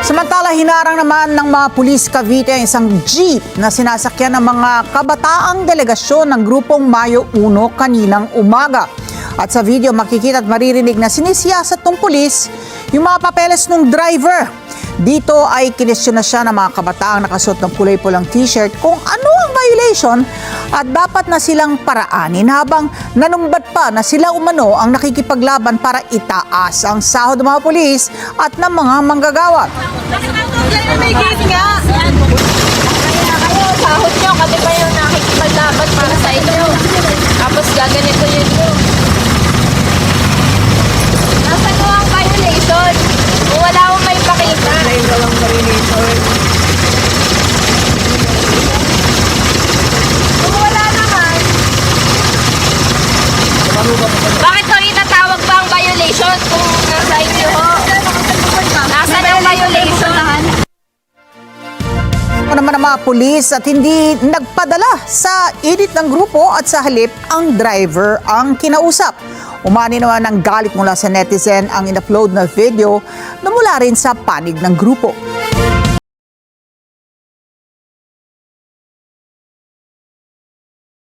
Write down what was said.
Samantala, hinarang naman ng mga pulis Cavite ang isang jeep na sinasakyan ng mga kabataang delegasyon ng Grupong Mayo 1 kaninang umaga. At sa video, makikita at maririnig na sinisiyasat ng pulis yung mga papeles ng driver. Dito ay kinesyon na siya ng mga kabataang nakasuot ng kulay pulang t-shirt kung ano ang violation at dapat na silang paraanin habang nanumbat pa na sila umano ang nakikipaglaban para itaas ang sahod ng mga pulis at ng mga manggagawat. May gate nga. Kaya kayo, sahod nyo kasi pa yung nakikipaglaban para sa inyo. Tapos gaganito yun mo. Nasa ko ang violation? Kung wala akong may pakita. Walang violation. Kung wala naman, bakit ko itatawag pa ang violation kung nasa inyo ho? Nasa ang violation? Naman ang mga pulis at hindi nagpadala sa edit ng grupo at sa halip ang driver ang kinausap. Umani naman ng galit mula sa netizen ang in-upload na video na mula rin sa panig ng grupo.